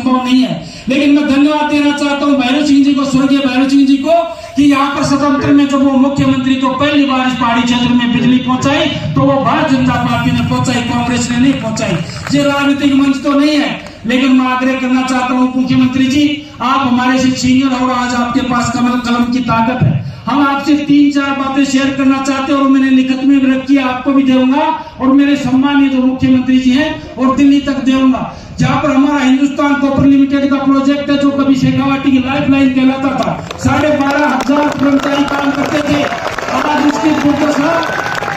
संभव नहीं है। लेकिन मैं धन्यवाद देना चाहता हूँ भैरव सिंह जी को, स्वर्गीय भैरव सिंह जी को, कि यहाँ पर स्वतंत्र में जब वो मुख्यमंत्री तो पहली बार इस पहाड़ी क्षेत्र में बिजली पहुंचाई तो वो भारतीय जनता पार्टी ने पहुंचाई, कांग्रेस ने नहीं पहुंचाई। ये राजनीतिक मंच तो नहीं है, लेकिन मैं आग्रह करना चाहता हूँ मुख्यमंत्री जी, आप हमारे से सीनियर और आज आपके पास कलम की ताकत है। हम आपसे 3-4 बातें शेयर करना चाहते हैं और मैंने लिखित में भी रखी है, आपको भी दूंगा और मेरे सम्मानीय जो मुख्यमंत्री जी हैं और दिल्ली तक दूंगा। जहाँ पर हमारा हिंदुस्तान कॉपर लिमिटेड का प्रोजेक्ट है जो कभी शेखावाटी की लाइफलाइन कहलाता था, 12,500 कर्मचारी काम करते थे, आज उसकी दुर्दशा,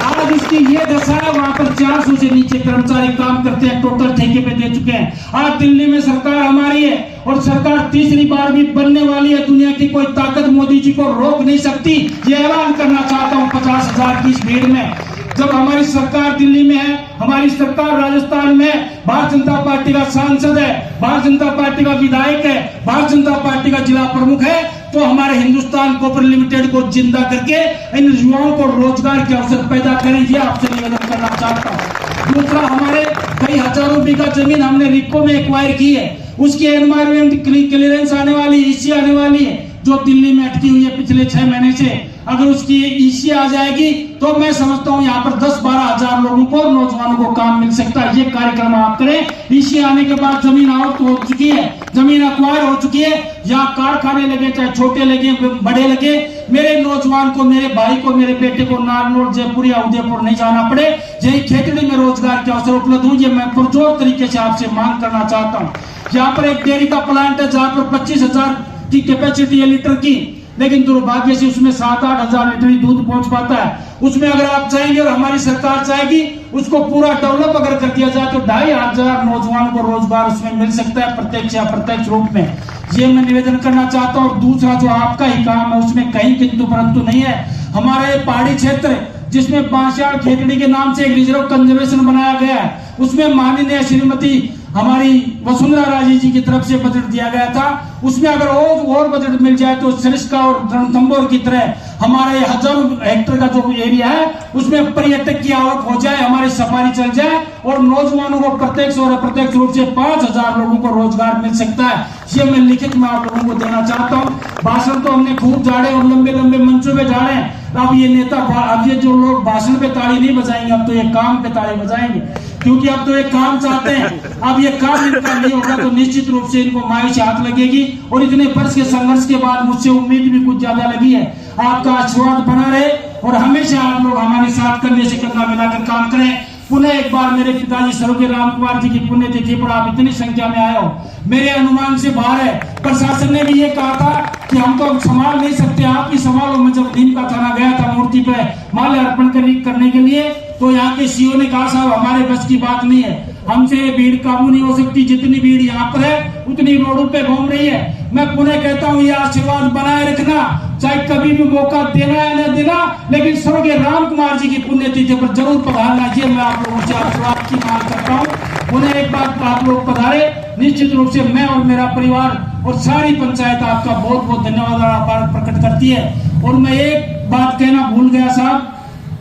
आज उसकी ये दशा है, वहां पर 400 से नीचे कर्मचारी काम करते हैं, टोटल ठेके पे दे चुके हैं। आज दिल्ली में सरकार हमारी है और सरकार तीसरी बार भी बनने वाली है, दुनिया की कोई ताकत मोदी जी को रोक नहीं सकती। ये ऐलान करना चाहता हूँ 50,000 की इस भीड़ में, जब हमारी सरकार दिल्ली में है, हमारी सरकार राजस्थान में, भारतीय जनता पार्टी का सांसद है, भारतीय जनता पार्टी का विधायक है, भारतीय जनता पार्टी का जिला प्रमुख है, तो हमारे हिंदुस्तान कॉपर लिमिटेड को जिंदा करके इन युवाओं को रोजगार के अवसर पैदा करें, ये आपसे निवेदन करना चाहता हूँ। दूसरा, हमारे कई हजारों बीघा जमीन हमने रिको में एक्वायर की है, उसकी एनवायरमेंट क्लियरेंस आने वाली, ईसी आने वाली है, जो दिल्ली में अटकी हुई है पिछले 6 महीने से। अगर उसकी ईसी आ जाएगी तो मैं समझता हूँ यहाँ पर 10-12 हजार लोगों को, नौजवानों को काम मिल सकता है। ये कार्यक्रम आप करें। ईसी आने के बाद जमीन आउट हो चुकी है, जमीन अक्वायर हो चुकी है, यहाँ कारखाने लगे, चाहे छोटे लगे बड़े लगे, मेरे नौजवान को, मेरे भाई को, मेरे बेटे को नारनौल, जयपुर या उदयपुर नहीं जाना पड़े, यही खेतड़ी में रोजगार के अवसर उपलब्ध हो, ये मैं पुरजोर तरीके से आपसे मांग करना चाहता हूँ। यहाँ पर एक डेयरी का प्लांट है जहाँ पर 25,000 की कैपेसिटी है लीटर की, लेकिन दुर्भाग्य से उसमें 7-8 हजार लीटर ही दूध पहुंच पाता है। उसमें अगर आप चाहेंगे और हमारी सरकार चाहेगी, उसको पूरा डेवलप अगर कर दिया जाए तो 2,500 नौजवानों को रोजगार उसमें मिल सकता है, प्रत्यक्ष या अप्रत्यक्ष रूप में। ये मैं निवेदन करना चाहता हूँ। और दूसरा, जो आपका ही काम है उसमें कहीं किंतु परंतु नहीं है। हमारे पहाड़ी क्षेत्र जिसमें बांसियाड़ खेतड़ी के नाम से एक रिजर्व कंजर्वेशन बनाया गया है, उसमें माननीय श्रीमती हमारी वसुंधरा राजे जी की तरफ से बजट दिया गया था, उसमें अगर और बजट मिल जाए तो सरिस्का और रणथंभौर की तरह हमारे 1000 हेक्टेयर का जो एरिया है उसमें पर्यटक की आवक हो जाए, हमारी सफारी चल जाए और नौजवानों को प्रत्यक्ष और अप्रत्यक्ष रूप से 5,000 लोगों को रोजगार मिल सकता है। ये मैं लिखित में आप लोगों को देना चाहता हूँ। भाषण तो हमने खूब झाड़े और लंबे लंबे मंचों पे झाड़े, अब ये नेता, अब ये जो लोग भाषण पे ताली नहीं बजाएंगे, अब तो ये काम पे ताली बजाएंगे, क्योंकि अब तो ये काम चाहते हैं। अब ये काम इनका नहीं होगा तो निश्चित रूप से इनको माई से हाथ लगेगी। और इतने वर्ष के संघर्ष के बाद मुझसे उम्मीद भी कुछ ज्यादा लगी है। आपका आशीर्वाद बना रहे और हमेशा आप लोग हमारे साथ कंधे से कंधा मिलाकर काम करें। पुनः एक बार मेरे पिताजी स्वर्गीय राम कुमार जी की पुण्यतिथि पर आप इतनी संख्या में आए हो, मेरे अनुमान से बाहर है। प्रशासन ने भी ये कहा था कि हम तो संभाल नहीं सकते, आप ही संभालो। मैं जब नीम का थाना गया था मूर्ति पे माल्य अर्पण करने के लिए, तो यहाँ के सीओ ने कहा साहब हमारे बस की बात नहीं है, हमसे भीड़ काबू नहीं हो सकती, जितनी भीड़ यहाँ पर है उतनी रोडों पे घूम रही है। मैं पुनः कहता हूँ ये आशीर्वाद बनाए रखना, चाहे कभी भी मौका देना या न देना, लेकिन स्वर्गीय राम कुमार जी की पुण्यतिथि पर जरूर पधारना। ये मैं आप लोगों से आशीर्वाद की मांग करता हूँ। पुनः एक बात आप लोग पधारे, निश्चित रूप से मैं और मेरा परिवार और सारी पंचायत आपका बहुत बहुत धन्यवाद और आभार प्रकट करती है। और मैं एक बात कहना भूल गया साहब,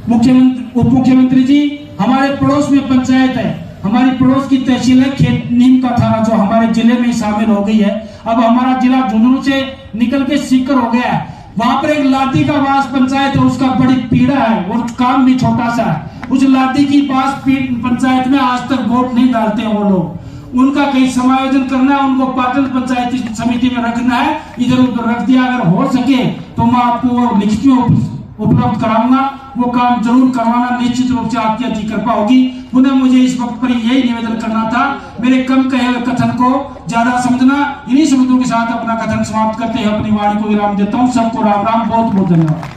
मुख्यमंत्री, उप मुख्यमंत्री जी, हमारे पड़ोस में पंचायत है, हमारी पड़ोस की तहसील है नीम का थाना, जो हमारे जिले में शामिल हो गई है। अब हमारा जिला झुंझुनू से निकल के सीकर हो गया है। वहां पर एक लादी का वास पंचायत है, उसका बड़ी पीड़ा है और काम भी छोटा सा है। उस लादी की पास पंचायत में आज तक वोट नहीं डालते हैं वो लोग। उनका कहीं समायोजन करना है, उनको पाटन पंचायत समिति में रखना है, इधर उधर रख दिया। अगर हो सके तो मैं आपको लिखित में उपलब्ध कराऊंगा, वो काम जरूर करवाना, निश्चित रूप से आपकी अति कृपा होगी। पुनः मुझे इस वक्त पर यही निवेदन करना था, मेरे कम कहे हुए कथन को ज्यादा समझना। इन्हीं शब्दों के साथ अपना कथन समाप्त करते हुए अपनी वाणी को विराम देता हूँ। सबको राम राम, बहुत बहुत धन्यवाद।